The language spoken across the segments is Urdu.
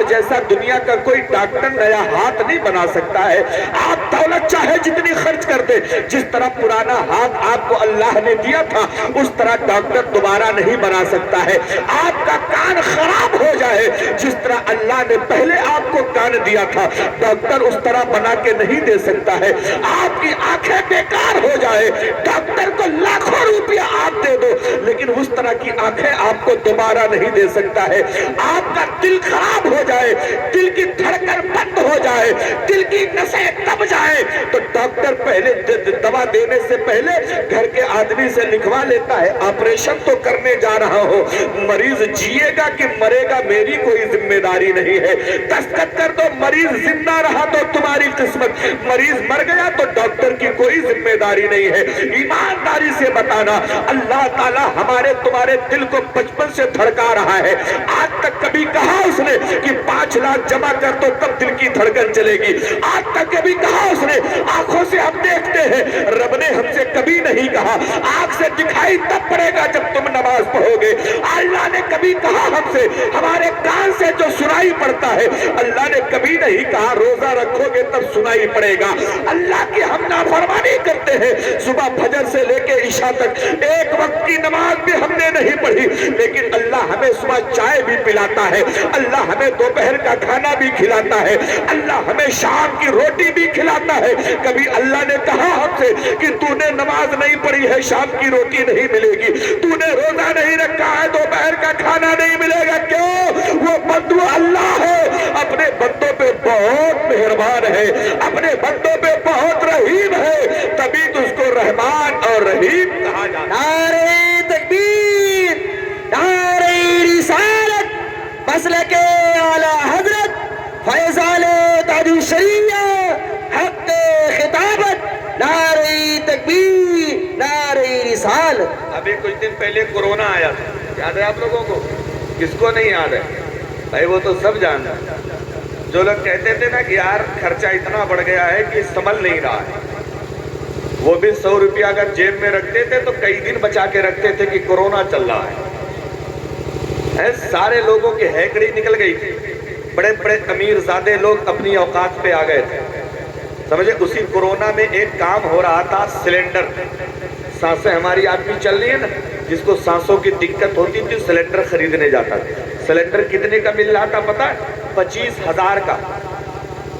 ہاتھ جیسا دنیا کا کوئی ڈاکٹر نیا ہاتھ نہیں بنا سکتا ہے. آپ دولت چاہے جتنی خرچ کر دے, جس طرح پرانا ہاتھ آپ کو اللہ نے دیا تھا اس طرح ڈاکٹر دوبارہ نہیں بنا سکتا ہے. آپ کا کان خراب ہو جائے, جس طرح اللہ نے پہلے آپ کو کان دیا تھا ڈاکٹر اس طرح بنا کے نہیں دے سکتا ہے. آپ کی آنکھیں بیکار ہو جائے, ڈاکٹر کو لاکھوں روپیہ آپ دے دو لیکن اس طرح کی آنکھیں آپ کو دوبارہ نہیں دے سکتا ہے. آپ کا دل خراب ہو جائے, دل کی دھڑکن بند ہو جائے, دل کی نسیں دب جائے تو ڈاکٹر پہلے دوا دینے سے پہلے گھر کے آدمی سے لکھوا لیتا ہے آپریشن تو کرنے جا رہا ہو, مریض جیے گا کہ مرے گا میری کوئی ذمہ داری نہیں ہے. دستخط کر دو, مریض زندہ رہا تو تمہاری قسمت, مریض مر گیا تو ڈاکٹر کی کوئی ذمہ داری نہیں ہے. ایمانداری سے بتانا, اللہ تعالیٰ ہمارے تمہارے دل کو بچپن سے دھڑکا رہا ہے. آج تک کبھی کہا اس نے کہ 5 لاکھ جمع کر تو تب دل کی دھڑکن چلے گی؟ آج تک کبھی کہا اس نے آنکھوں سے ہم دیکھتے ہیں؟ رب نے ہم سے کبھی نہیں کہا آنکھ سے دکھائی تب پڑے گا جب تم نماز پڑھو گے. اللہ نے کبھی کہا ہم سے ہمارے کان سے جو سنائی پڑتا ہے؟ اللہ نے کبھی نہیں کہا روزہ رکھو گے تب سنائی پڑے گا. اللہ کی ہم نافرمانی کرتے ہیں, صبح فجر سے لے کے عشاء تک ایک وقت کی نماز بھی ہم نے نہیں پڑھی, لیکن اللہ ہمیں صبح چائے بھی پلاتا ہے, اللہ ہمیں دوپہر کا کھانا بھی کھلاتا ہے, اللہ ہمیں شام کی روٹی بھی کھلاتا ہے. کبھی اللہ نے کہا ہم سے کہ تو نے نماز نہیں پڑھی ہے شام کی روٹی نہیں ملے گی, تو نے روزہ نہیں رکھا ہے دوپہر کا کھانا نہیں ملے گا؟ کیوں؟ وہ بندو اللہ ہے, اپنے بندوں پہ بہت مہربان ہے, اپنے بندوں پہ بہت رحیم ہے, تبھی تو اس کو رحمان اور رحیم کہا جاتا ہے. نعرہ تکبیر, نعرہ رسالت, مسلک اعلی حضرت فیضان تاج الشریعہ, حق خطابت, نعرہ تکبیر, نعرہ رسالت. ابھی کچھ دن پہلے کورونا آیا تھا, یاد ہے آپ لوگوں کو؟ کس کو نہیں یاد ہے بھائی؟ وہ تو سب جانتا ہے. جو لوگ کہتے تھے نا کہ یار خرچہ اتنا بڑھ گیا ہے کہ سنبھل نہیں رہا ہے, وہ بھی 100 روپیہ اگر جیب میں رکھتے تھے تو کئی دن بچا کے رکھتے تھے کہ کورونا چل رہا ہے. سارے لوگوں کی ہیکڑی نکل گئی تھی, بڑے بڑے امیر زادے لوگ اپنی اوقات پہ آ گئے تھے. سمجھے اسی کورونا میں ایک کام ہو رہا تھا, سلنڈر. سانسیں ہماری آدمی چل رہی ہے نا, جس کو سانسوں کی دقت ہوتی تھی سلنڈر خریدنے جاتا تھا. سلنڈر کتنے کا مل رہا تھا پتہ ہے؟ 25,000 کا.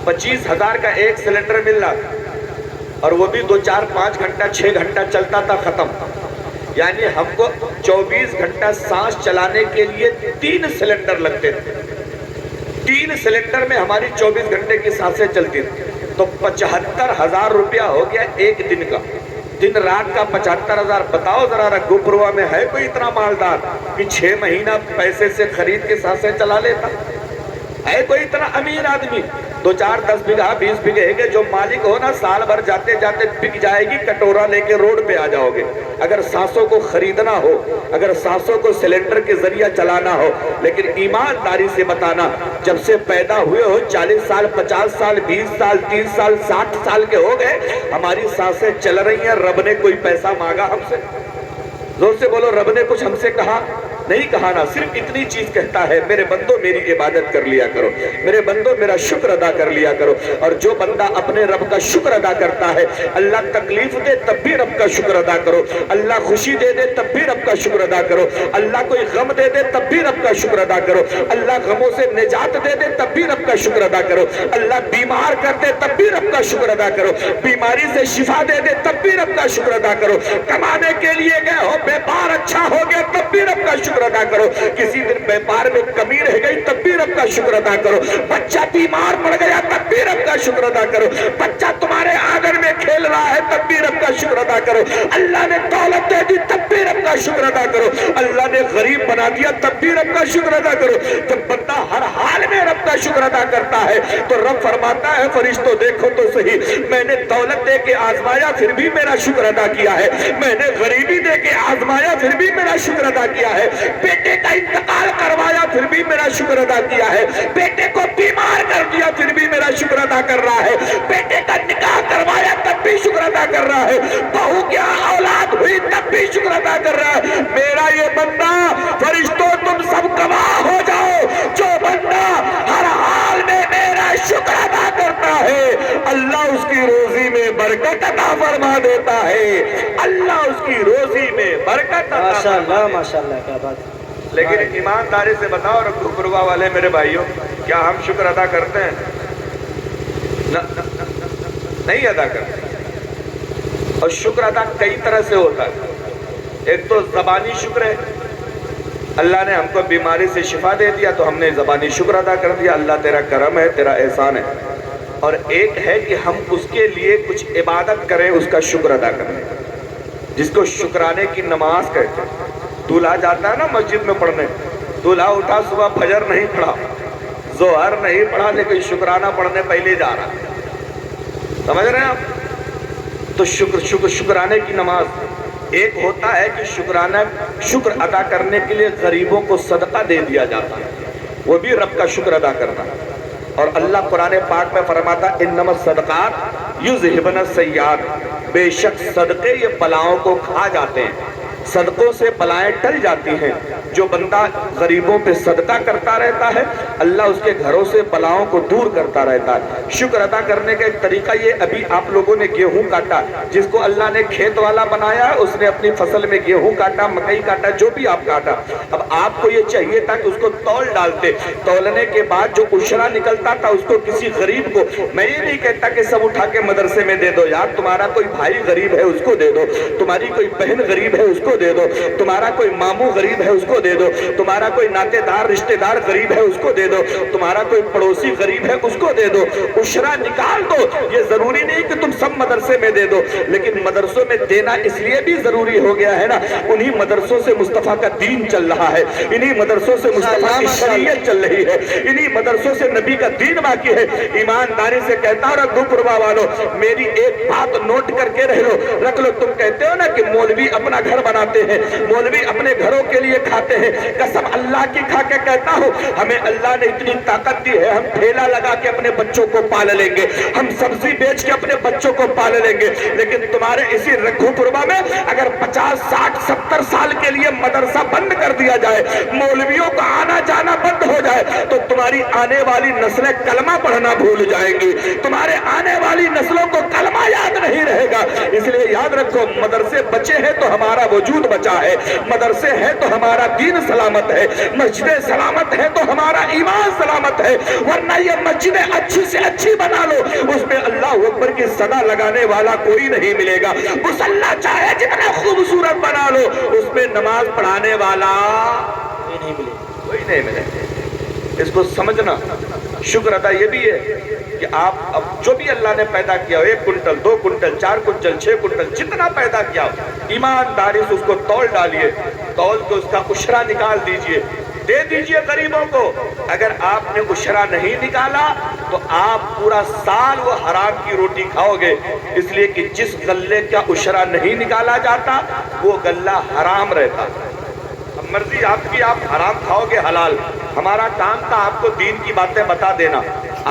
25,000 کا ایک سلنڈر مل رہا تھا, اور وہ بھی 2 4 5 گھنٹہ 6 گھنٹہ چلتا تھا, ختم. یعنی ہم کو 24 گھنٹہ سانس چلانے کے لیے 3 سلنڈر لگتے تھے. 3 سلنڈر میں ہماری 24 گھنٹے کی سانسیں چلتی تھی. تو 75,000 روپیہ ہو گیا ایک دن کا. دن رات کا 75,000. بتاؤ ذرا رگو پروا میں ہے کوئی اتنا مالدار کہ 6 مہینہ پیسے سے خرید کے سانسیں چلا لیتا؟ ہے کوئی اتنا امیر آدمی؟ 2 4 10 بیگھہ 20 بیگھے کے جو مالک ہو نا, سال بھر جاتے جاتے بک جائے گی, کٹورا لے کے روڈ پہ آ جاؤ گے. اگر سانسوں کو خریدنا ہو, اگر سانسوں کو سلنڈر کے ذریعہ چلانا ہو. لیکن ایمانداری سے بتانا, جب سے پیدا ہوئے ہو 40 سال 50 سال 20 سال 30 سال 60 سال کے ہو گئے, ہماری سانسیں چل رہی ہیں. رب نے کوئی پیسہ مانگا ہم سے؟ زور سے بولو, رب نے کچھ ہم سے کہا نہیں کہا نا. صرف اتنی چیز کہتا ہے, میرے بندوں میری عبادت کر لیا کرو, میرے بندوں میرا شکر ادا کر لیا کرو. اور جو بندہ اپنے رب کا شکر ادا کرتا ہے, اللہ تکلیف دے تب بھی رب کا شکر ادا کرو, اللہ خوشی دے دے تب بھی رب کا شکر ادا کرو, اللہ کوئی غم دے دے تب بھی رب کا شکر ادا کرو, اللہ غموں سے نجات دے دے تب بھی رب کا شکر ادا کرو, اللہ بیمار کر دے تب بھی رب کا شکر ادا کرو, بیماری سے شفا دے دے تب بھی رب کا شکر ادا کرو, کمانے کے لیے گئے ہو بیپار اچھا ہو گیا تب بھی رب کا شکر ادا کرو, کسی دن بیپار میں کمی رہ گئی تب بھی رب کا شکر ادا کرو, بچہ بیمار پڑ گیا تب بھی رب کا شکر ادا کرو, بچہ تمہارے آنگن میں کھیل رہا ہے تب بھی رب کا شکر ادا کرو, اللہ نے دولت دے دی تب بھی رب کا شکر ادا کرو, اللہ نے غریب بنا دیا تب بھی رب کا شکر ادا کرو. جب بندہ ہر حال میں رب کا شکر ادا کرتا ہے تو رب فرماتا ہے فرشتوں دیکھو تو صحیح, میں نے دولت دے کے آزمایا پھر بھی میرا شکر ادا کیا ہے, میں نے غریبی دے کے آزمایا پھر بھی میرا شکر ادا کیا ہے, بیٹے کا انتقال کروایا پھر بھی میرا شکر ادا کیا ہے, بیٹے کو بیمار کر دیا پھر بھی میرا شکر ادا کر رہا ہے, بیٹے کا نکاح کروایا تب بھی شکر ادا کر رہا ہے, بہو کیا اولاد ہوئی تب بھی شکر ادا کر رہا ہے. میرا یہ بندہ, فرشتوں تم سب گواہ ہو جاؤ, جو بندہ ہر برکت عطا فرما دیتا ہے، اللہ اس کی روزی میں برکت عطا فرما دیتا ہے۔ ماشاءاللہ کیا بات ہے۔ لیکن ایمانداری سے بتاؤ رکھو پروا والے میرے بھائیوں، کیا ہم شکر ادا کرتے ہیں؟ نہیں ادا کرتے۔ اور شکر ادا کئی طرح سے ہوتا ہے۔ ایک تو زبانی شکر ہے، اللہ نے ہم کو بیماری سے شفا دے دیا تو ہم نے زبانی شکر ادا کر دیا، اللہ تیرا کرم ہے، تیرا احسان ہے۔ اور ایک ہے کہ ہم اس کے لیے کچھ عبادت کریں، اس کا شکر ادا کریں، جس کو شکرانے کی نماز کہتے ہیں۔ دولہا جاتا ہے نا مسجد میں پڑھنے، دولہا اٹھا صبح فجر نہیں پڑھا، ظہر نہیں پڑھا، لیکن شکرانہ پڑھنے پہلے جا رہا ہے، سمجھ رہے ہیں آپ؟ تو شکرانے کی نماز ایک ہوتا ہے کہ شکر ادا کرنے کے لیے غریبوں کو صدقہ دے دیا جاتا ہے، وہ بھی رب کا شکر ادا کرنا ہے۔ اور اللہ قرآن پاک میں فرماتا انما الصدقات یذہبن السیئات، بے شک صدقے یہ بلاؤں کو کھا جاتے ہیں، صدقوں سے بلائیں ٹل جاتی ہیں۔ جو بندہ غریبوں پہ صدقہ کرتا رہتا ہے اللہ اس کے گھروں سے بلاؤں کو دور کرتا رہتا ہے۔ شکر ادا کرنے کا ایک طریقہ یہ، ابھی آپ لوگوں نے گیہوں کاٹا، جس کو اللہ نے کھیت والا بنایا اس نے اپنی فصل میں گیہوں کاٹا، مکئی کاٹا، جو بھی آپ کاٹا، اب آپ کو یہ چاہیے تھا کہ اس کو تول ڈالتے، تولنے کے بعد جو عشرہ نکلتا تھا اس کو کسی غریب کو، میں یہ نہیں کہتا کہ سب اٹھا کے مدرسے میں دے دو یار، تمہارا کوئی بھائی غریب ہے اس کو دے دو، تمہاری کوئی بہن غریب ہے اس کو دے دو، تمہارا کوئی ماموں غریب ہے اس کو دے دو، تمہارا کوئی ناتے دار رشتہ دار غریب ہے اس کو دے دو، تمہارا کوئی پڑوسی غریب ہے اس کو دے دو، عشرہ نکال دو۔ یہ ضروری نہیں کہ تم سب مدرسے میں دے دو، لیکن مدرسوں میں دینا اس لیے بھی ضروری ہو گیا ہے نا، انہی مدرسوں سے مصطفیٰ کا دین چل رہا ہے، انہی مدرسوں سے مصطفیٰ کی شریعت چل رہی ہے، انہی مدرسوں سے نبی کا دین باقی ہے۔ ایمانداری سے کہتا ہوں رکھو قربا والو، میری ایک بات نوٹ کر کے رکھ لو، تم کہتے ہو نا کہ مولوی اپنا گھر بناتے ہیں، مولوی اپنے گھروں کے لیے کھاتے ہیں، قسم اللہ کی کھا کے کہتا ہوں ہمیں اللہ نے اتنی طاقت دی ہے، ہم ٹھیلا لگا کے اپنے بچوں کو پال لیں گے، ہم سبزی بیچ کے اپنے بچوں کو پال لیں گے، لیکن تمہارے اسی رکھو پربا میں اگر 50 60 70 سال کے لیے مدرسہ بند کر دیا جائے، مولویوں کا آنا جانا بند ہو جائے تو تمہاری آنے والی نسلیں کلمہ پڑھنا بھول جائیں گی، تمہارے آنے والی نسلوں کو کلمہ یاد نہیں رہے گا۔ اس لیے یاد رکھو مدرسے بچے ہیں تو ہمارا وجود بچا ہے، مدرسے ہیں تو ہمارا دین سلامت ہے، مسجدیں سلامت ہے تو ہمارا ایمان سلامت ہے، ورنہ یہ مسجدیں اچھی سے اچھی بنا لو اس میں اللہ اکبر کی صدا لگانے والا کوئی نہیں ملے گا، مصلی چاہے جتنا خوبصورت بنا لو اس میں نماز پڑھانے والا کوئی نہیں ملے گا۔ اس کو سمجھنا شکر ادا یہ بھی ہے کہ آپ اب جو بھی اللہ نے پیدا کیا ہو، 1 کنٹل 2 کنٹل 4 کنٹل 6 کنٹل جتنا پیدا کیا ہو، ایمانداری سے اس کو تول ڈالیے، تول کے اس کا عشرہ نکال دیجئے، دے دیجئے غریبوں کو۔ اگر آپ نے عشرہ نہیں نکالا تو آپ پورا سال وہ حرام کی روٹی کھاؤ گے، اس لیے کہ جس غلے کا عشرہ نہیں نکالا جاتا وہ غلہ حرام رہتا۔ اب مرضی آپ کی، آپ حرام کھاؤ گے حلال، ہمارا کام تھا آپ کو دین کی باتیں بتا دینا،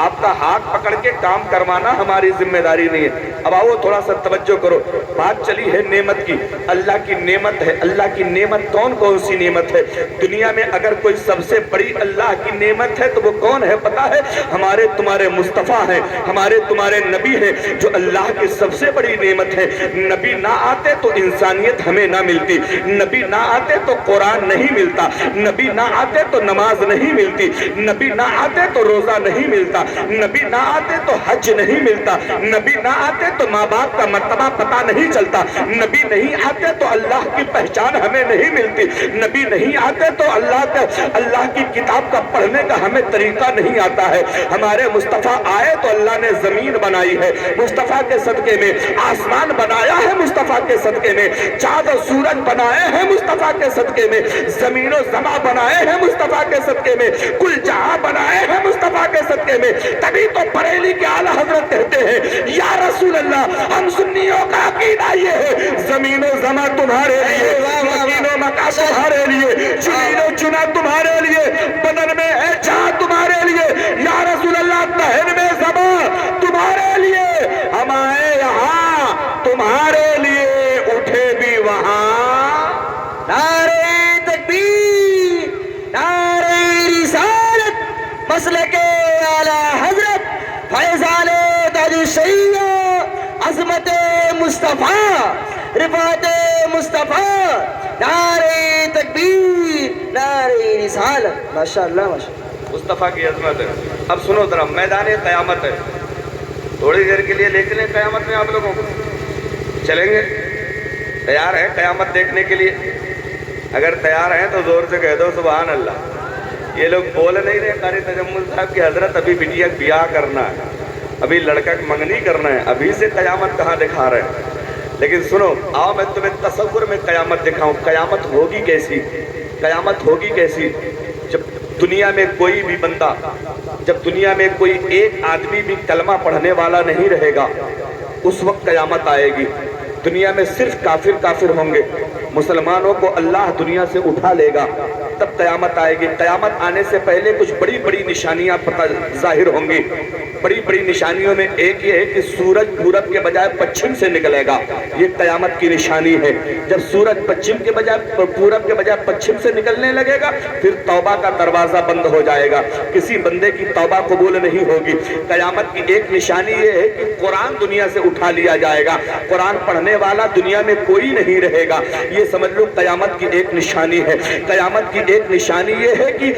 آپ کا ہاتھ پکڑ کے کام کروانا ہماری ذمہ داری نہیں ہے۔ اب آؤ تھوڑا سا توجہ کرو، بات چلی ہے نعمت کی، اللہ کی نعمت ہے، اللہ کی نعمت کون سی نعمت ہے؟ دنیا میں اگر کوئی سب سے بڑی اللہ کی نعمت ہے تو وہ کون ہے پتا ہے؟ ہمارے تمہارے مصطفیٰ ہیں، ہمارے تمہارے نبی ہیں، جو اللہ کی سب سے بڑی نعمت ہے۔ نبی نہ آتے تو انسانیت ہمیں نہ ملتی، نبی نہ آتے تو قرآن نہیں ملتا، نبی نہ آتے تو نماز نہیں ملتی، نبی نہ آتے تو روزہ نہیں ملتا، نبی نہ آتے تو حج نہیں ملتا، نبی نہ آتے تو ماں باپ کا مرتبہ پتہ نہیں چلتا، نبی نہیں آتے تو اللہ کی پہچان ہمیں نہیں ملتی، نبی نہیں آتے تو اللہ کی کتاب کا پڑھنے کا ہمیں طریقہ نہیں آتا ہے۔ ہمارے مصطفیٰ آئے تو اللہ نے زمین بنائی ہے، مصطفیٰ کے صدقے میں آسمان بنایا ہے، مصطفیٰ کے صدقے میں چاند و سورج بنائے ہیں، مصطفیٰ کے صدقے میں زمین و زماں بنائے ہیں، مصطفیٰ کے صدقے میں کل جہاں بنائے ہیں، مصطفیٰ کے صدقے میں۔ تبھی تو بریلی کے اعلیٰ حضرت کہتے ہیں یا رسول اللہ، ہم سنیوں کا عقیدہ یہ ہے زمین و زماں تمہارے لیے، مکین و مکہ تمہارے لیے، چنین و چنا تمہارے لیے، بدن میں ہے جہاں تمہارے لیے، یا رسول اللہ تہن میں زباں تمہارے لیے، ہم آئے یہاں تمہارے لیے، اٹھے بھی وہاں۔ نعرہ تکبیر، نعرہ رسالت، مسلک اعلیٰ حضرت فیضان تاج الشریعہ عظمت مصطفیٰ، رفعت مصطفیٰ، نعرہ تکبیر، نعرہ رسالت. ماشاءاللہ ماشاءاللہ. مصطفیٰ کی عظمت ہے. اب سنو ذرا، میدان قیامت ہے. تھوڑی دیر کے لیے لے چلیں قیامت میں آپ لوگوں کو. چلیں گے؟ تیار ہیں قیامت دیکھنے کے لیے؟ اگر تیار ہیں تو زور سے کہہ دو سبحان اللہ. یہ لوگ بول نہیں رہے قاری تجمل صاحب کی حضرت ابھی بٹیا بیاہ کرنا ہے، ابھی لڑکا منگنی کرنا ہے، ابھی سے قیامت کہاں دکھا رہے ہیں. لیکن سنو، آؤ میں تمہیں تصور میں قیامت دکھاؤں. قیامت ہوگی کیسی؟ قیامت ہوگی کیسی؟ جب دنیا میں کوئی بھی بندہ، جب دنیا میں کوئی ایک آدمی بھی کلمہ پڑھنے والا نہیں رہے گا، اس وقت قیامت آئے گی. دنیا میں صرف کافر ہوں گے. مسلمانوں کو اللہ دنیا سے اٹھا لے گا، تب قیامت آئے گی. قیامت آنے سے پہلے کچھ بڑی بڑی نشانیاں ظاہر ہوں گی. بڑی بڑی نشانیوں میں ایک یہ ہے کہ سورج پورب کے بجائے پچھم سے نکلے گا. یہ قیامت کی نشانی ہے. جب سورج پورب کے بجائے پچھم سے نکلنے لگے گا، پھر توبہ کا دروازہ بند ہو جائے گا. کسی بندے کی توبہ قبول نہیں ہوگی. قیامت کی ایک نشانی یہ ہے کہ قرآن دنیا سے اٹھا لیا جائے گا. قرآن پڑھنے والا دنیا میں کوئی نہیں رہے گا. یہ سمجھ لو قیامت کی ایک نشانی ہے. قیامت کی ایک نشانی یہ ہے کہ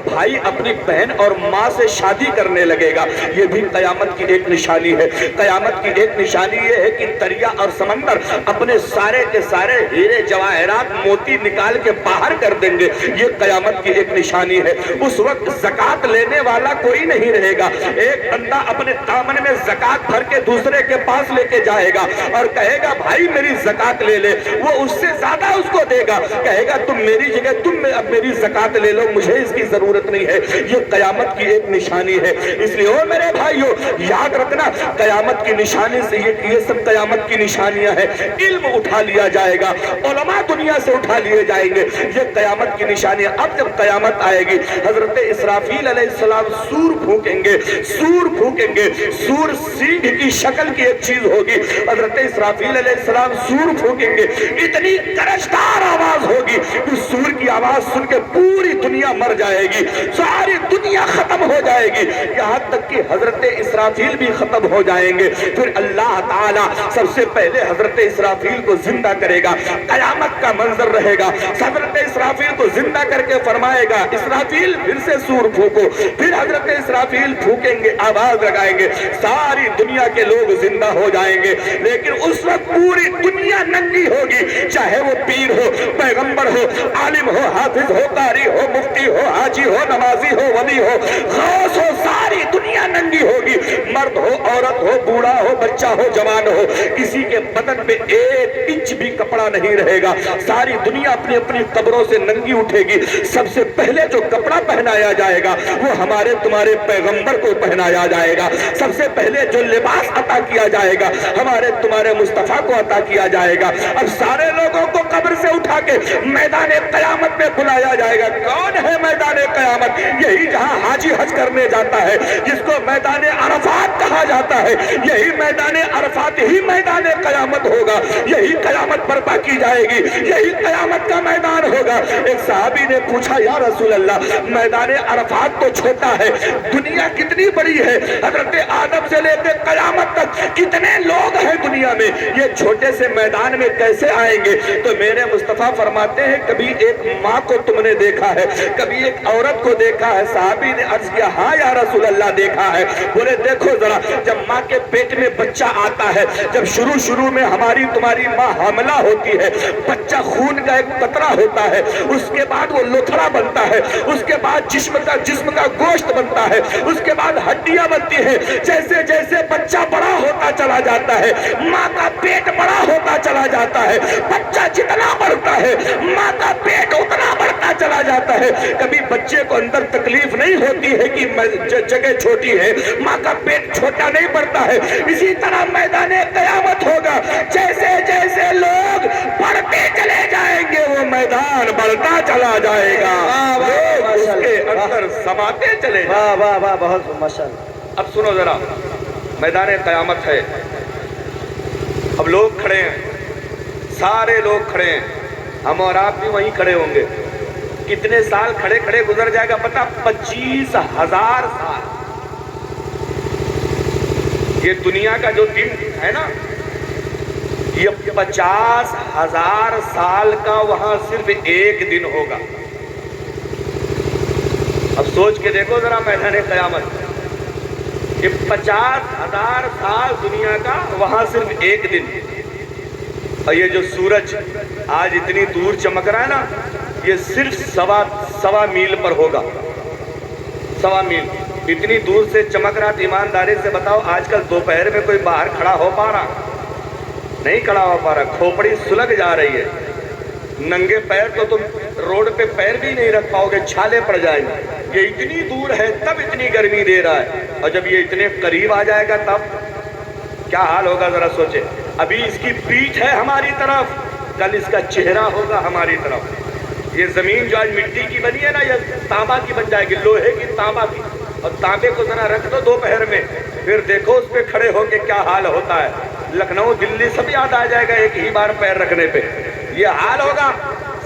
بھائی اپنی بہن اور ماں سے شادی کرنے لگے گا. یہ بھی قیامت کی ایک نشانی ہے. قیامت کی ایک نشانی یہ ہے کہ دریا اور سمندر اپنے سارے کے سارے ہیرے جواہرات موتی نکال کے باہر کر دیں گے. یہ قیامت کی ایک نشانی ہے. اس وقت زکات لینے والا کوئی نہیں رہے گا. ایک بندہ اپنے دامن میں زکات بھر کے دوسرے کے پاس لے کے جائے گا اور کہے گا بھائی میری زکات لے لے. وہ اس سے زیادہ اس کو دے گا، کہے گا تم میری جگہ تم اب میری زکات لے لو، مجھے اس کی ضرورت نہیں ہے. یہ قیامت کی ایک نشانی ہے. اس لیے او میرے بھائیو، یاد رکھنا قیامت کی نشانی سے یہ سب قیامت کی نشانیاں ہیں. علم اٹھا لیا جائے گا، علماء دنیا سے اٹھا لیے جائیں گے. یہ قیامت کی نشانیاں. اب جب قیامت آئے گی، حضرت اسرافیل علیہ السلام سور پھونکیں گے. سور پھونکیں گے. سور سینگ کی شکل کی ایک چیز ہوگی. حضرت اسرافیل علیہ السلام سور پھونکیں گے. اتنی کرشدار آواز ہوگی کہ سور کی آواز سن کے پوری دنیا مر جائے گی، ساری دنیا ختم ہو جائے گی، یہاں تک کہ حضرت اسرافیل بھی ختم ہو جائیں گے. پھر اللہ تعالیٰ سب سے پہلے حضرت اسرافیل کو زندہ کرے گا. قیامت کا منظر رہے گا. حضرت اسرافیل کو زندہ کر کے فرمائے گا اسرافیل پھر سے سور پھونکو. پھر حضرت اسرافیل پھونکیں گے، آواز لگائیں گے، ساری دنیا کے لوگ زندہ ہو جائیں گے. لیکن اس وقت پوری دنیا ننگی ہوگی، چاہے وہ پیر ہو، پیغمبر ہو، عالم ہو، حافظ ہو، قاری ہو، مفتی ہو، حاجی ہو، نمازی ہو، ولی ہو، غوث ہو. ساری دنیا ننگی ہوگی. مرد ہو، عورت ہو، بوڑھا ہو، بچہ ہو، جوان ہو، کسی کے بدن پہ ایک انچ بھی کپڑا نہیں رہے گا. ساری دنیا اپنی اپنی قبروں سے ننگی اٹھے گی. سب سے پہلے جو کپڑا پہنایا جائے گا وہ ہمارے تمہارے پیغمبر کو پہنایا جائے گا. سب سے پہلے جو لباس عطا کیا جائے گا ہمارے تمہارے مصطفیٰ کو عطا کیا جائے گا. اب سارے لوگوں کو قبر سے اٹھا کے میدان قیامت میں بلایا جائے گا. کون ہے میدان قیامت؟ یہی جہاں حاجی حج کرنے جاتا ہے، جس کو میدان عرفات کہا جاتا ہے. یہی میدان عرفات ہی میدان قیامت ہوگا. یہی قیامت برپا کی جائے گی. یہی قیامت کا میدان ہوگا. ایک صحابی نے پوچھا یا رسول اللہ، میدان عرفات تو چھوٹا ہے، دنیا کتنی بڑی ہے؟ حضرت آدم سے لے کے قیامت تک کتنے لوگ ہیں دنیا میں، یہ چھوٹے سے میدان میں کیسے آئیں گے؟ تو میرے مصطفیٰ فرماتے ہیں کبھی ایک ماں کو تم نے دیکھا ہے، کبھی ایک عورت کو دیکھا ہے؟ صحابی نے عرض کیا ہاں یا رسول اللہ دیکھا ہے. بولے دیکھو ذرا، جب ماں کے پیٹ میں بچہ آتا ہے، جب شروع میں ہماری تمہاری ماں حاملہ ہوتی ہے، بچہ خون کا ایک قطرہ ہوتا ہے، اس کے بعد وہ لوتھڑا بنتا ہے، اس کے بعد جسم کا گوشت بنتا ہے، اس کے بعد ہڈیاں بنتی ہیں. جیسے جیسے بچہ بڑا ہوتا چلا جاتا ہے، ماں کا پیٹ بڑا ہوتا چلا جاتا ہے. بچہ جتنا بڑھتا ہے ماں کا پیٹ اتنا بڑھتا چلا جاتا ہے. کبھی بچے کو اندر تکلیف نہیں ہوتی ہے کہ جگہ چھوٹی ہے، ماں کا پیٹ چھوٹا نہیں پڑتا ہے. اسی طرح میدان قیامت ہوگا. جیسے جیسے لوگ بڑھتے چلے جائیں گے وہ میدان بڑھتا چلا جائے گا، لوگ اس کے اندر سماتے چلے جائیں. واہ واہ واہ، بہت ماشاءاللہ. اب سنو ذرا، میدان قیامت ہے. اب لوگ کھڑے ہیں، سارے لوگ کھڑے ہیں، ہم اور آپ بھی وہیں کھڑے ہوں گے. کتنے سال کھڑے کھڑے گزر جائے گا پتا؟ 25,000 سال. یہ دنیا کا جو دن ہے نا، یہ 50,000 سال کا وہاں صرف ایک دن ہوگا. اب سوچ کے دیکھو ذرا میدان قیامت، یہ 50,000 سال دنیا کا، وہاں صرف ایک دن. اور یہ جو سورج آج اتنی دور چمک رہا ہے نا، یہ صرف سوا میل پر ہوگا. 1.25 میل اتنی دور سے چمک رہا. تو ایمانداری سے بتاؤ، آج کل دوپہر میں کوئی باہر کھڑا ہو پا رہا؟ نہیں کھڑا ہو پا رہا. کھوپڑی سلگ جا رہی ہے. ننگے پیر تو تم روڈ پہ پیر بھی نہیں رکھ پاؤ گے، چھالے پڑ جائیں گے. یہ اتنی دور ہے تب اتنی گرمی دے رہا ہے، اور جب یہ اتنے قریب آ جائے گا تب کیا حال ہوگا ذرا سوچے. ابھی اس کی پیٹھ ہے ہماری طرف، کل اس کا چہرہ ہوگا ہماری طرف. یہ زمین جو آج مٹی کی بنی ہے نا، یہ تانبا کی بن جائے گی، لوہے کی، تانبا کی. اور تانبے کو ذرا رکھ دو دوپہر میں، پھر دیکھو اس پہ کھڑے ہو کے کیا حال ہوتا ہے. لکھنؤ دلی سب یاد آ جائے گا ایک ہی بار پیر رکھنے پہ. یہ حال ہوگا.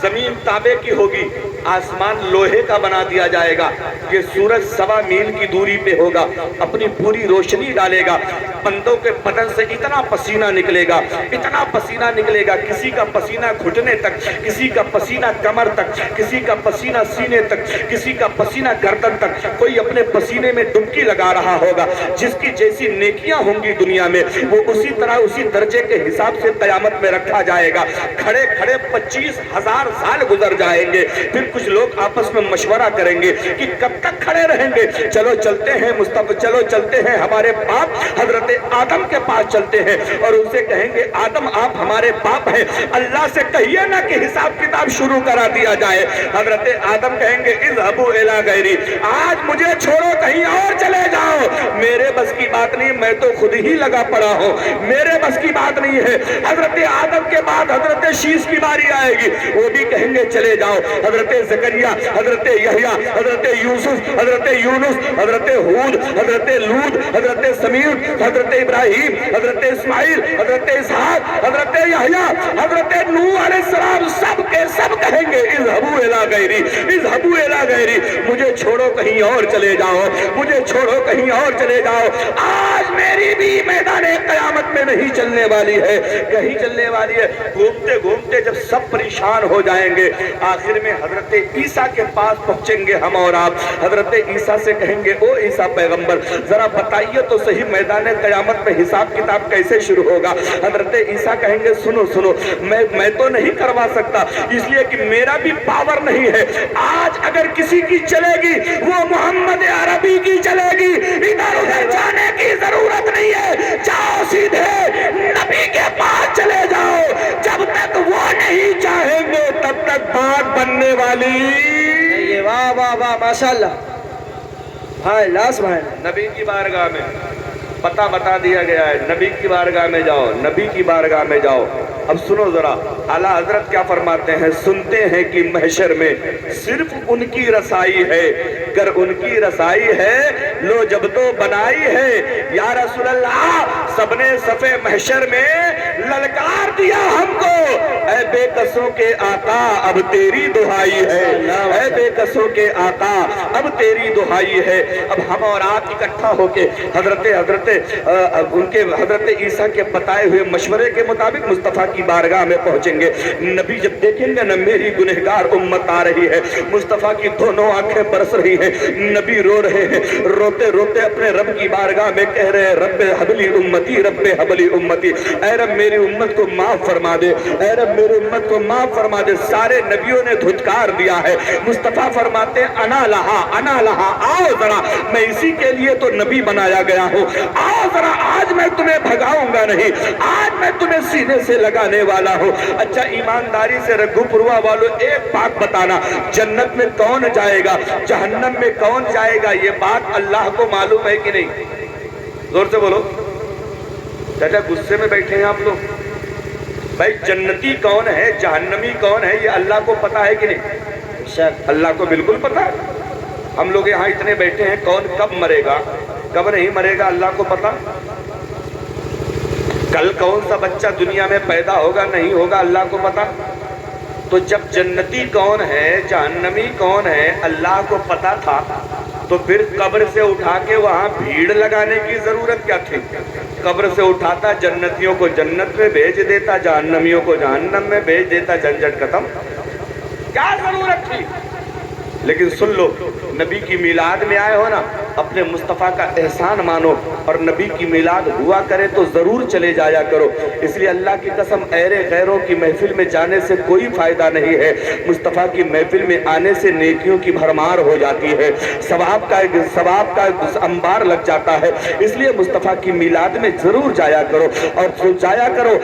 زمین تانبے کی ہوگی، آسمان لوہے کا بنا دیا جائے گا. یہ سورج 1.25 میل کی دوری پہ ہوگا، اپنی پوری روشنی ڈالے گا. بندوں کے بدن سے اتنا پسینہ نکلے گا، اتنا پسینہ نکلے گا، کسی کا پسینہ گھٹنے تک، کسی کا پسینہ کمر تک، کسی کا پسینہ سینے تک، کسی کا پسینہ گردن تک. کوئی اپنے پسینے میں ڈبکی لگا رہا ہوگا. جس کی جیسی نیکیاں ہوں گی دنیا میں، وہ اسی طرح اسی درجے کے حساب سے قیامت میں رکھا جائے گا. کھڑے کھڑے 25,000 سال گزر جائیں گے. پھر کچھ لوگ آپس میں مشورہ کریں گے کہ کب تک کھڑے رہیں گے. چلو چلتے ہیں مصطفیٰ، چلو چلتے ہیں ہمارے باپ حضرت آدم کے پاس چلتے ہیں، اور ان سے کہیں گے آدم آپ ہمارے باپ ہیں، اللہ سے کہیے نا کہ حساب کتاب شروع کرا دیا جائے. حضرت آدم کہیں گے اذهبوا الی غیری، آج مجھے چھوڑو کہیں اور چلے جاؤ، میرے بس کی بات نہیں، میں تو خود ہی لگا پڑا ہوں، میرے بس کی بات نہیں ہے. حضرت آدم کے بعد حضرت شیش کی باری آئے گی، وہ بھی کہیں گے چلے جاؤ. حضرت زکریا، حضرت یحییٰ، حضرت یوسف، حضرت یونس، حضرت ہود، حضرت لوط، حضرت سمیر، حضرت ابراہیم، حضرت اسماعیل، حضرت اسحاق، حضرت یحییٰ، حضرت نوح علیہ السلام، سب کے سب کہیں گے اذهبوا الی غیری، اذهبوا الی غیری، مجھے چھوڑو کہیں اور چلے جاؤ، مجھے چھوڑو کہیں اور چلے جاؤ. آج میری بھی میدان قیامت میں نہیں چلنے والی ہے، کہیں چلنے والی ہے. گھومتے گھومتے جب سب پریشان ہو جائیں گے، آخر میں حضرت عیسیٰ کے پاس پہنچیں گے ہم اور آپ. حضرت عیسیٰ سے کہیں گے او عیسیٰ پیغمبر، ذرا بتائیے تو صحیح میدان قیامت میں حساب کتاب کیسے شروع ہوگا. حضرت عیسیٰ کہیں گے سنو سنو، میں تو نہیں کروا سکتا، اس لیے کہ میرا بھی پاور نہیں ہے. آج اگر کسی کی چلے گی وہ محمد عربی کی چلے گی، ادھر ادھر جانے کی ضرورت نہیں ہے. جاؤ سیدھے نبی کے پاس چلے جاؤ، جب تک وہ نہیں چاہیں گے تب تک بات بننے والی. واہ واہ واہ ماشاءاللہ. ہائے لاس بھائی، نبی کی بارگاہ میں پتہ بتا دیا گیا ہے، نبی کی بارگاہ میں جاؤ، نبی کی بارگاہ میں جاؤ. اب سنو ذرا، اعلیٰ حضرت کیا فرماتے ہیں. سنتے ہیں کہ محشر میں صرف ان کی رسائی ہے، گر ان کی رسائی ہے لو جب تو بنائی ہے. یا رسول اللہ، سب نے صفِ محشر میں للکار دیا ہم کو، اے بے کسوں کے آقا اب تیری دہائی ہے، اے بے کسوں کے آقا اب تیری دہائی ہے. اب ہم اور آپ اکٹھا ہو کے حضرت ان کے حضرت عیسیٰ کے بتائے ہوئے مشورے کے مطابق مصطفیٰ کی بارگاہ میں پہنچیں گے. نبی جب دیکھیں گے نا میری گنہگار امت آ رہی ہے، مصطفیٰ کی دونوں آنکھیں برس رہی ہیں، نبی رو رہے ہیں، روتے روتے اپنے رب کی بارگاہ میں کہہ رہے ہیں رب حبلی امتی، رب حبلی امتی، اے رب میری امت کو معاف فرما دے، اے رب میری امت کو معاف فرما دے. سارے نبیوں نے دھتکار دیا ہے. مصطفیٰ فرماتے ہیں انا لہا، انا لہا، آؤ ذرا، میں اسی کے لیے تو نبی بنایا گیا ہوں. آؤ ذرا، آج میں تمہیں بھگاؤں گا نہیں، آج میں تمہیں سینے سے لگانے والا ہوں. اچھا ایمانداری سے رگھو پوروا والوں ایک بات بتانا، جنت میں کون جائے گا، جہنم میں کون جائے گا، یہ بات اللہ کو معلوم ہے کہ نہیں؟ زور سے بولو. چاچا غصے میں بیٹھے ہیں آپ لوگ. بھائی جنتی کون ہے، جہنمی کون ہے، یہ اللہ کو پتا ہے کہ نہیں؟ اللہ کو بالکل پتا ہے. ہم لوگ یہاں اتنے بیٹھے ہیں، کون کب مرے گا کب نہیں مرے گا اللہ کو پتا. کل کون سا بچہ دنیا میں پیدا ہوگا نہیں ہوگا اللہ کو پتا. تو جب جنتی کون ہے جہنمی کون ہے اللہ کو پتا تھا، تو پھر قبر سے اٹھا کے وہاں بھیڑ لگانے کی ضرورت کیا تھی؟ قبر سے اٹھاتا جنتیوں کو جنت میں بھیج دیتا، جہنمیوں کو جہنم میں بھیج دیتا، جھنجھٹ ختم، کیا ضرورت تھی؟ لیکن سن لو، نبی کی میلاد میں آئے ہو نا، اپنے مصطفیٰ کا احسان مانو اور نبی کی میلاد ہوا کرے تو ضرور چلے جایا کرو۔ اس لیے اللہ کی قسم ایرے غیروں کی محفل میں جانے سے کوئی فائدہ نہیں ہے، مصطفیٰ کی محفل میں آنے سے نیکیوں کی بھرمار ہو جاتی ہے، ثواب کا انبار لگ جاتا ہے۔ اس لیے مصطفیٰ کی میلاد میں ضرور جایا کرو، اور جایا کرو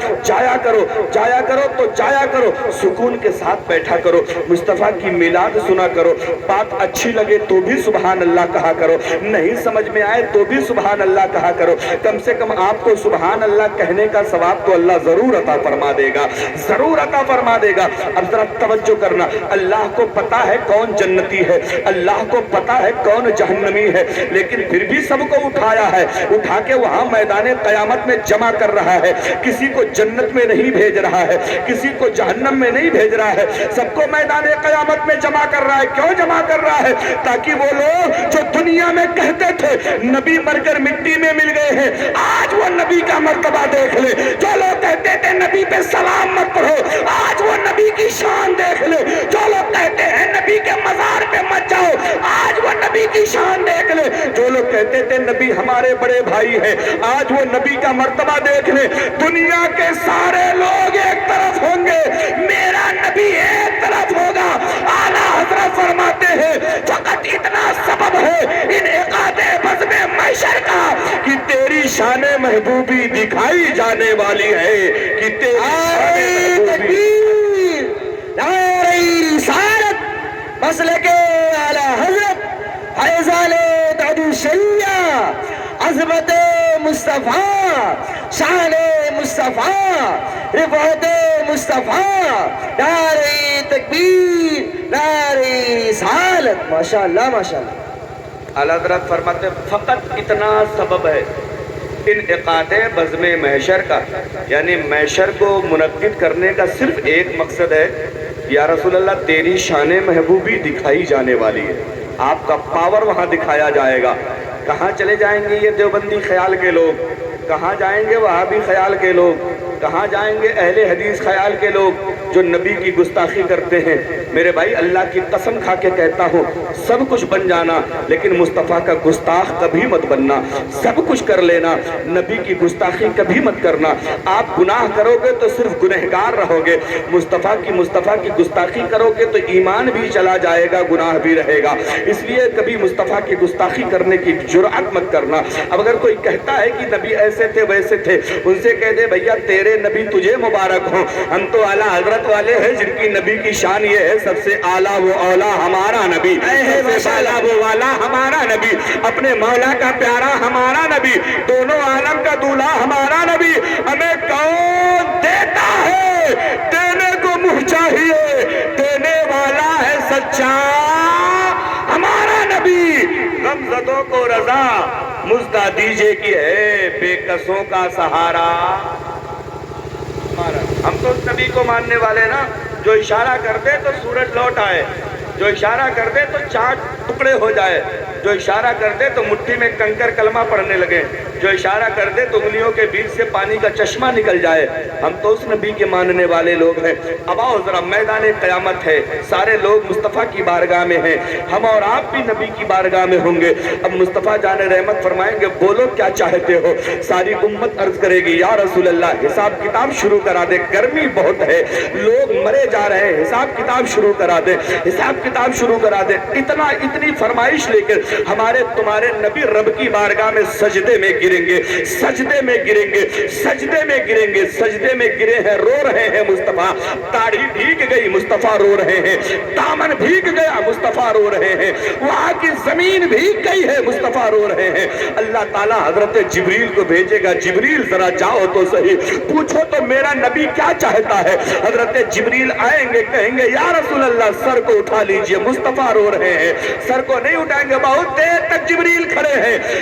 تو جایا کرو، سکون کے ساتھ بیٹھا کرو، مصطفیٰ کی میلاد سنا کرو، بات اچھی لگے تو بھی سبحان اللہ کہا کرو، نہیں سمجھ میں آئے تو بھی سبحان اللہ کہا کرو، کم سے کم آپ کو سبحان اللہ کہنے کا ثواب تو اللہ ضرور عطا فرما دے گا، ضرور عطا فرما دے گا۔ اب ذرا توجہ کرنا، اللہ کو پتا ہے کون جنتی ہے، اللہ کو پتا ہے کون جہنمی ہے، لیکن پھر بھی سب کو اٹھایا ہے، اٹھا کے وہاں میدان قیامت میں جمع کر رہا ہے، کسی کو جنت میں نہیں بھیج رہا ہے، کسی کو جہنم میں نہیں بھیج رہا ہے، سب کو میدان قیامت میں جمع کر رہا ہے۔ کیوں جمع کر رہا ہے؟ تاکہ وہ لوگ جو دنیا میں کہتے تھے نبی مر کر مٹی میں مل گئے ہیں، آج وہ نبی کا مرتبہ دیکھ لے۔ جو لوگ کہتے تھے نبی پہ سلام مت پڑھو، آج وہ نبی کی شان دیکھ لے۔ جو لوگ کہتے ہیں نبی کے مزار پہ مت جاؤ، آج وہ نبی کی شان دیکھ لے۔ جو لوگ کہتے تھے نبی ہمارے بڑے بھائی ہیں، آج وہ نبی کا مرتبہ دیکھ لے۔ دنیا کے سارے لوگ ایک طرف ہوں گے، میرا نبی ایک طرف ہوگا۔ اعلیٰ حضرت فرماتے ہیں فقط اتنا سبب ہے انعقاد بزم محشر کا کہ تیری شان محبوبی دکھائی جانے والی ہے، کہ تیری تکبیر، نعرہ رسالت، مسلک اعلیٰ حضرت فیضان دعوی شریعہ، عظمت مصطفیٰ، شان مصطفیٰ، رفعت مصطفیٰ، نعرہ تکبیر، نعرہ رسالت۔ ماشاءاللہ ماشاءاللہ۔ اعلیٰ حضرت فرماتے ہیں فقط اتنا سبب ہے انعقاد بزم محشر کا، یعنی محشر کو منعقد کرنے کا صرف ایک مقصد ہے، یا رسول اللہ تیری شان محبوبی دکھائی جانے والی ہے، آپ کا پاور وہاں دکھایا جائے گا۔ کہاں چلے جائیں گے یہ دیوبندی خیال کے لوگ؟ کہاں جائیں گے وہابی خیال کے لوگ؟ کہاں جائیں گے اہل حدیث خیال کے لوگ جو نبی کی گستاخی کرتے ہیں؟ میرے بھائی اللہ کی قسم کھا کے کہتا ہوں، سب کچھ بن جانا لیکن مصطفیٰ کا گستاخ کبھی مت بننا۔ سب کچھ کر لینا، نبی کی گستاخی کبھی مت کرنا۔ آپ گناہ کرو گے تو صرف گنہگار رہو گے، مصطفیٰ کی گستاخی کرو گے تو ایمان بھی چلا جائے گا، گناہ بھی رہے گا۔ اس لیے کبھی مصطفیٰ کی گستاخی کرنے کی جرأت مت کرنا۔ اب اگر کوئی کہتا ہے کہ نبی ایسے تھے ویسے تھے، ان سے کہہ دے بھیا تیرے نبی تجھے مبارک ہوں، ہم تو اعلیٰ حضرت والے ہیں جن کی نبی کی شان یہ ہے سب سے اعلیٰ وہ اولا ہمارا نبی، سب سے اعلیٰ وہ والا ہمارا نبی، اپنے مولا کا پیارا ہمارا نبی، دونوں عالم کا دولہا ہمارا نبی۔ ہمیں کون دیتا ہے؟ دینے کو منہ چاہیے، دینے والا ہے سچا ہمارا نبی۔ غمزدوں کو رضا مزدہ دیجئے کی ہے بے کسوں کا سہارا۔ ہم تو اس نبی کو ماننے والے نا جو اشارہ کر دے تو سورج لوٹ آئے، جو اشارہ کر دے تو چاند ٹکڑے ہو جائے، جو اشارہ کر دے تو مٹھی میں کنکر کلمہ پڑھنے لگے، جو اشارہ کر دے تو انگلیوں کے بیچ سے پانی کا چشمہ نکل جائے۔ ہم تو اس نبی کے ماننے والے لوگ ہیں۔ اب آؤ ذرا میدان قیامت ہے، سارے لوگ مصطفیٰ کی بارگاہ میں ہیں، ہم اور آپ بھی نبی کی بارگاہ میں ہوں گے۔ اب مصطفیٰ جان رحمت فرمائیں گے بولو کیا چاہتے ہو؟ ساری امت عرض کرے گی یا رسول اللہ حساب کتاب شروع کرا دے، گرمی بہت ہے، لوگ مرے جا رہے ہیں، حساب کتاب شروع کرا دے، حساب کتاب شروع کرا دے۔ اتنی فرمائش لے کر ہمارے تمہارے نبی رب کی بارگاہ میں سجدے میں گریں گے، سجدے میں گریں گے، سجدے میں گریں گے، سجدے میں گرے ہیں، رو رہے ہیں مصطفیٰ، داڑھی بھیگ گئی مصطفیٰ رو رہے ہیں، دامن بھیگ گیا مصطفیٰ رو رہے ہیں، وہاں کی زمین بھیگ گئی ہے مصطفیٰ رو رہے ہیں۔ اللہ تعالیٰ حضرت جبریل کو بھیجے گا، جبریل ذرا جاؤ تو صحیح، پوچھو تو میرا نبی کیا چاہتا ہے۔ حضرت جبریل آئیں گے، کہیں گے یا رسول اللہ سر کو اٹھا لیجئے، مصطفیٰ رو رہے ہیں۔ سر کو نہیں اٹھائیں گے، بہت دیر تک جبریل کھڑے ہیں،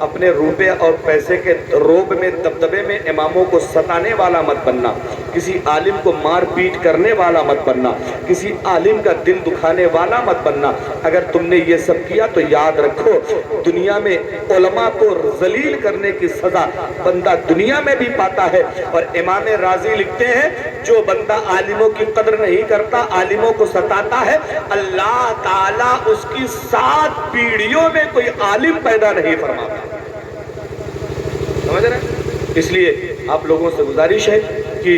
اپنے روپے اور پیسے کے روب میں دبدبے میں اماموں کو ستانے والا مت بننا، کسی عالم کو مار پیٹ کرنے والا مت بننا، کسی عالم کا دل دکھانے والا مت بننا۔ اگر تم نے یہ سب کیا تو یاد رکھو دنیا میں علماء کو ذلیل کرنے کی سزا بندہ دنیا میں بھی پاتا ہے۔ اور امام راضی لکھتے ہیں جو بندہ عالموں کی قدر نہیں کرتا، عالموں کو ستاتا ہے، اللہ تعالیٰ اس کی 7 پیڑھیوں میں کوئی عالم پیدا نہیں فرماتا۔ سمجھ رہے ہیں؟ اس لیے آپ لوگوں سے گزارش ہے کہ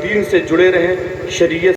دین سے جڑے رہیں، شریعت